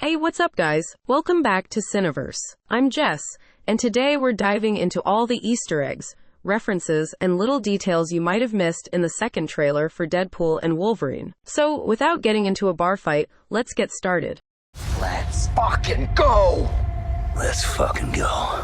Hey, what's up, guys? Welcome back to Cineverse. I'm Jess, and today we're diving into all the Easter eggs, references, and little details you might have missed in the second trailer for Deadpool and Wolverine. So, without getting into a bar fight, let's get started. Let's fucking go! Let's fucking go.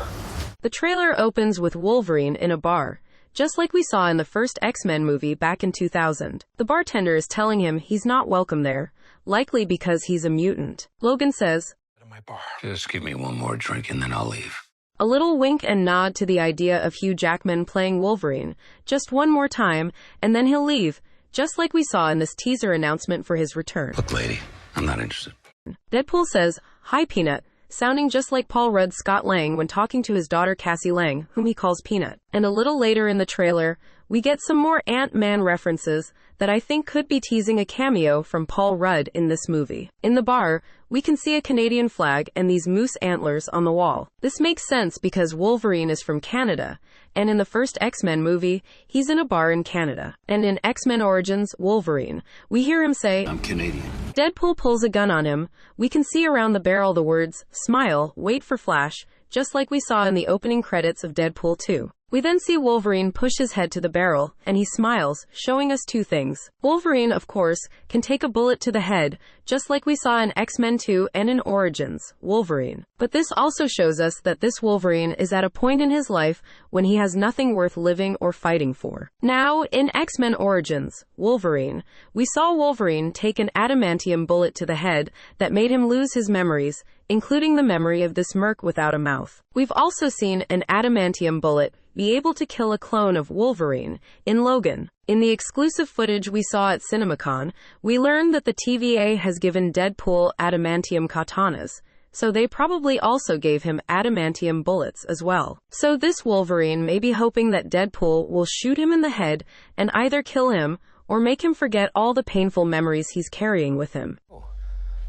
The trailer opens with Wolverine in a bar, just like we saw in the first X-Men movie back in 2000. The bartender is telling him he's not welcome there, likely because he's a mutant. Logan says, My bar. Just give me one more drink and then I'll leave. a little wink and nod to the idea of Hugh Jackman playing Wolverine, just one more time, and then he'll leave, just like we saw in this teaser announcement for his return. Look, lady, I'm not interested. Deadpool says, "Hi, Peanut," sounding just like Paul Rudd's Scott Lang when talking to his daughter Cassie Lang, whom he calls Peanut. And a little later in the trailer, we get some more Ant-Man references that I think could be teasing a cameo from Paul Rudd in this movie. In the bar, we can see a Canadian flag and these moose antlers on the wall. This makes sense because Wolverine is from Canada, and in the first X-Men movie, he's in a bar in Canada. And in X-Men Origins, Wolverine, we hear him say, I'm Canadian. Deadpool pulls a gun on him. We can see around the barrel the words, "Smile, wait for Flash," just like we saw in the opening credits of Deadpool 2. We then see Wolverine push his head to the barrel, and he smiles, showing us two things. Wolverine, of course, can take a bullet to the head, just like we saw in X-Men 2 and in Origins, Wolverine. But this also shows us that this Wolverine is at a point in his life when he has nothing worth living or fighting for. Now, in X-Men Origins, Wolverine, we saw Wolverine take an adamantium bullet to the head that made him lose his memories, including the memory of this merc without a mouth. We've also seen an adamantium bullet be able to kill a clone of Wolverine in Logan. In the exclusive footage we saw at CinemaCon, we learned that the TVA has given Deadpool adamantium katanas, so they probably also gave him adamantium bullets as well. So this Wolverine may be hoping that Deadpool will shoot him in the head and either kill him or make him forget all the painful memories he's carrying with him.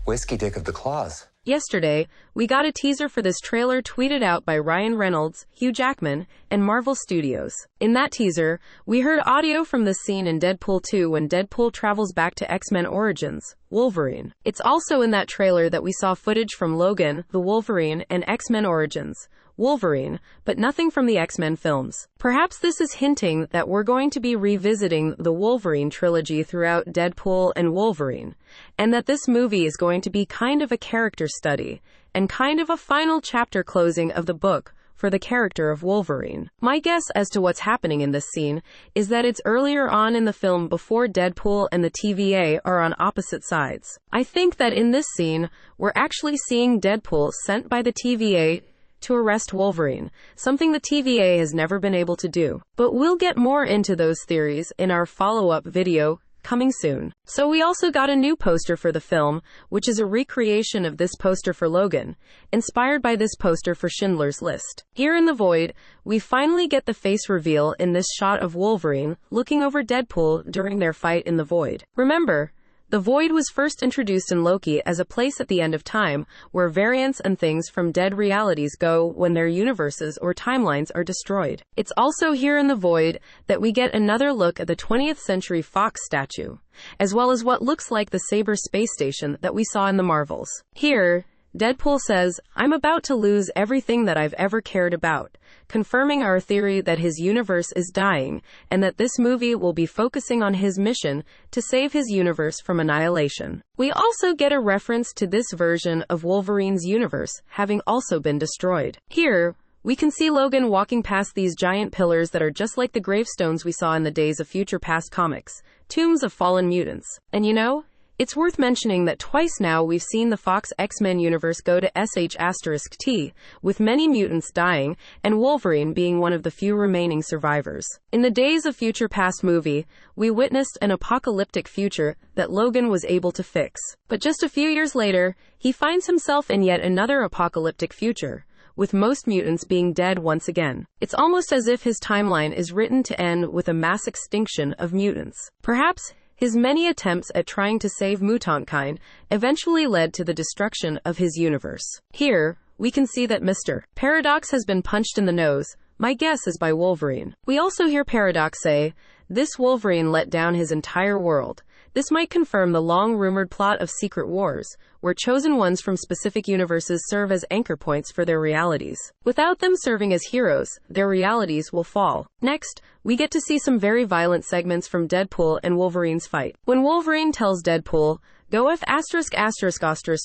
Whiskey Dick of the Claws. Yesterday, we got a teaser for this trailer tweeted out by Ryan Reynolds, Hugh Jackman, and Marvel Studios. In that teaser, we heard audio from the scene in Deadpool 2 when Deadpool travels back to X-Men Origins, Wolverine. It's also in that trailer that we saw footage from Logan, the Wolverine, and X-Men Origins, Wolverine, but nothing from the X-Men films. Perhaps this is hinting that we're going to be revisiting the Wolverine trilogy throughout Deadpool and Wolverine, and that this movie is going to be kind of a character study, and kind of a final chapter closing of the book for the character of Wolverine. My guess as to what's happening in this scene is that it's earlier on in the film before Deadpool and the TVA are on opposite sides. I think that in this scene, we're actually seeing Deadpool sent by the TVA to arrest Wolverine, something the TVA has never been able to do. But we'll get more into those theories in our follow-up video coming soon. So we also got a new poster for the film, which is a recreation of this poster for Logan, inspired by this poster for Schindler's List. Here in the void, we finally get the face reveal in this shot of Wolverine looking over Deadpool during their fight in the void. Remember, the Void was first introduced in Loki as a place at the end of time where variants and things from dead realities go when their universes or timelines are destroyed. It's also here in the Void that we get another look at the 20th Century Fox statue, as well as what looks like the Saber space station that we saw in the Marvels. Here, Deadpool says, "I'm about to lose everything that I've ever cared about," confirming our theory that his universe is dying and that this movie will be focusing on his mission to save his universe from annihilation. We also get a reference to this version of Wolverine's universe having also been destroyed. Here, we can see Logan walking past these giant pillars that are just like the gravestones we saw in the Days of Future Past comics, tombs of fallen mutants. And you know, it's worth mentioning that twice now we've seen the Fox X-Men universe go to sh*T, with many mutants dying, and Wolverine being one of the few remaining survivors. In the Days of Future Past movie, we witnessed an apocalyptic future that Logan was able to fix. But just a few years later, he finds himself in yet another apocalyptic future, with most mutants being dead once again. It's almost as if his timeline is written to end with a mass extinction of mutants. Perhaps his many attempts at trying to save mutant-kind eventually led to the destruction of his universe. Here, we can see that Mr. Paradox has been punched in the nose. My guess is by Wolverine. We also hear Paradox say, "This Wolverine let down his entire world. This might confirm the long-rumored plot of Secret Wars, where chosen ones from specific universes serve as anchor points for their realities. Without them serving as heroes, their realities will fall. Next, we get to see some very violent segments from Deadpool and Wolverine's fight. When Wolverine tells Deadpool, "Go F***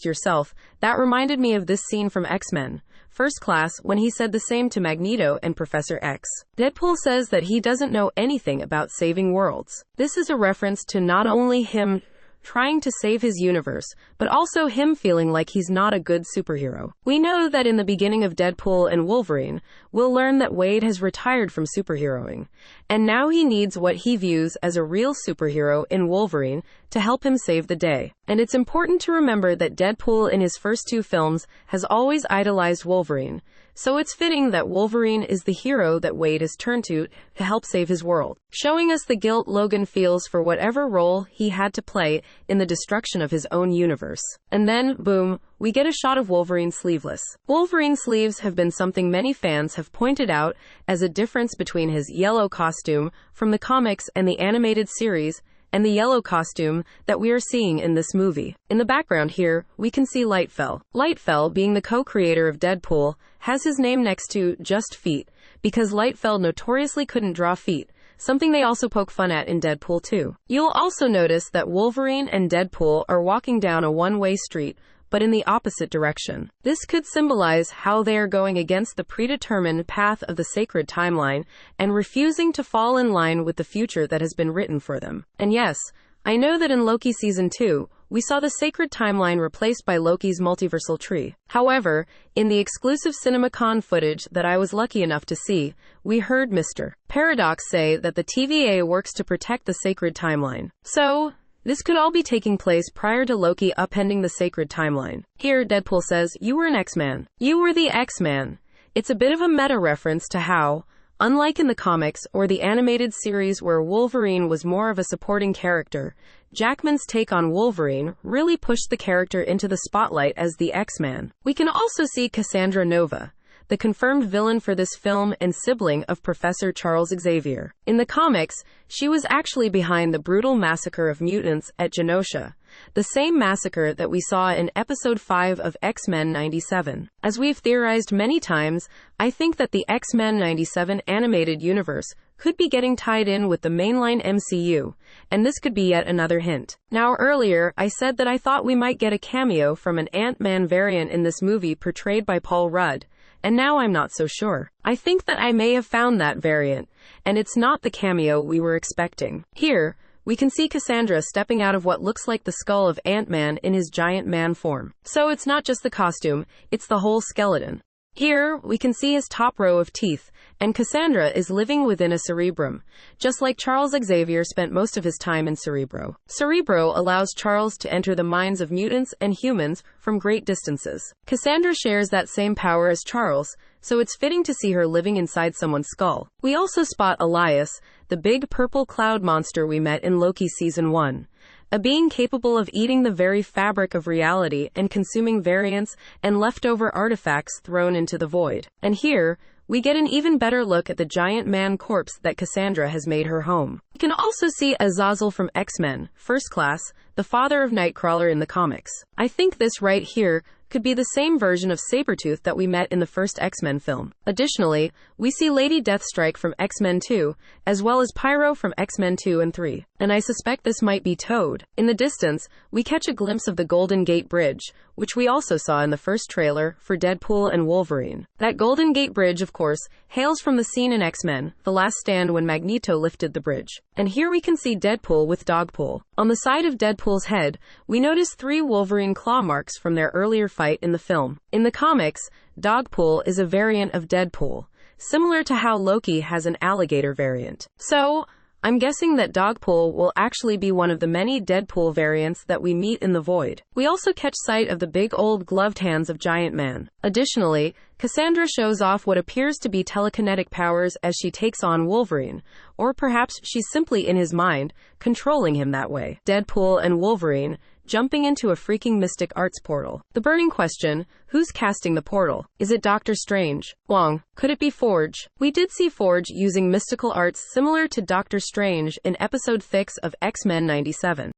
yourself," that reminded me of this scene from X-Men First Class when he said the same to Magneto and Professor X. Deadpool says that he doesn't know anything about saving worlds. This is a reference to not only him trying to save his universe, but also him feeling like he's not a good superhero. We know that in the beginning of Deadpool and Wolverine, we'll learn that Wade has retired from superheroing, and now he needs what he views as a real superhero in Wolverine to help him save the day. And it's important to remember that Deadpool in his first two films has always idolized Wolverine, so it's fitting that Wolverine is the hero that Wade has turned to help save his world, showing us the guilt Logan feels for whatever role he had to play in the destruction of his own universe. And then, boom, we get a shot of Wolverine sleeveless. Wolverine sleeves have been something many fans have pointed out as a difference between his yellow costume from the comics and the animated series, and the yellow costume that we are seeing in this movie. In the background here, we can see Lightfell. Lightfell, being the co-creator of Deadpool, has his name next to just feet, because Lightfell notoriously couldn't draw feet, something they also poke fun at in Deadpool 2. You'll also notice that Wolverine and Deadpool are walking down a one-way street, but in the opposite direction. This could symbolize how they are going against the predetermined path of the sacred timeline and refusing to fall in line with the future that has been written for them. And yes, I know that in Loki Season 2, we saw the sacred timeline replaced by Loki's multiversal tree. However, in the exclusive CinemaCon footage that I was lucky enough to see, we heard Mr. Paradox say that the TVA works to protect the sacred timeline. So, this could all be taking place prior to Loki upending the sacred timeline. Here, Deadpool says, "You were an X-Man. You were the X-Man." It's a bit of a meta reference to how, unlike in the comics or the animated series where Wolverine was more of a supporting character, Jackman's take on Wolverine really pushed the character into the spotlight as the X-Man. We can also see Cassandra Nova, the confirmed villain for this film and sibling of Professor Charles Xavier. In the comics, she was actually behind the brutal massacre of mutants at Genosha, the same massacre that we saw in Episode 5 of X-Men 97. As we've theorized many times, I think that the X-Men 97 animated universe could be getting tied in with the mainline MCU, and this could be yet another hint. Now earlier, I said that I thought we might get a cameo from an Ant-Man variant in this movie portrayed by Paul Rudd, and now I'm not so sure. I think that I may have found that variant, and it's not the cameo we were expecting. Here, we can see Cassandra stepping out of what looks like the skull of Ant-Man in his giant man form. So it's not just the costume, it's the whole skeleton. Here, we can see his top row of teeth, and Cassandra is living within a cerebrum, just like Charles Xavier spent most of his time in Cerebro. Cerebro allows Charles to enter the minds of mutants and humans from great distances. Cassandra shares that same power as Charles, so it's fitting to see her living inside someone's skull. We also spot Elias, the big purple cloud monster we met in Loki Season 1. A being capable of eating the very fabric of reality and consuming variants and leftover artifacts thrown into the void. And here, we get an even better look at the giant man corpse that Cassandra has made her home. You can also see Azazel from X-Men First Class, the father of Nightcrawler in the comics. I think this right here could be the same version of Sabretooth that we met in the first X-Men film. Additionally, we see Lady Deathstrike from X-Men 2, as well as Pyro from X-Men 2 and 3. And I suspect this might be Toad. In the distance, we catch a glimpse of the Golden Gate Bridge, which we also saw in the first trailer for Deadpool and Wolverine. That Golden Gate Bridge, of course, hails from the scene in X-Men, The Last Stand, when Magneto lifted the bridge. And here we can see Deadpool with Dogpool. On the side of Deadpool's head, we notice 3 Wolverine claw marks from their earlier fight in the film. In the comics, Dogpool is a variant of Deadpool, similar to how Loki has an alligator variant. So, I'm guessing that Dogpool will actually be one of the many Deadpool variants that we meet in the Void. We also catch sight of the big old gloved hands of Giant Man. Additionally, Cassandra shows off what appears to be telekinetic powers as she takes on Wolverine, or perhaps she's simply in his mind, controlling him that way. Deadpool and Wolverine jumping into a freaking mystic arts portal. The burning question, who's casting the portal? Is it Doctor Strange? Wong? Could it be Forge? We did see Forge using mystical arts similar to Doctor Strange in episode 6 of X-Men 97.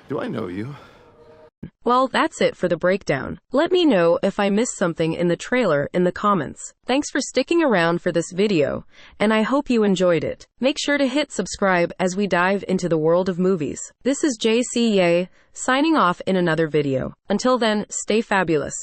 Do I know you? Well, that's it for the breakdown. Let me know if I missed something in the trailer in the comments. Thanks for sticking around for this video, and I hope you enjoyed it. Make sure to hit subscribe as we dive into the world of movies. This is JC Ye, signing off in another video. Until then, stay fabulous.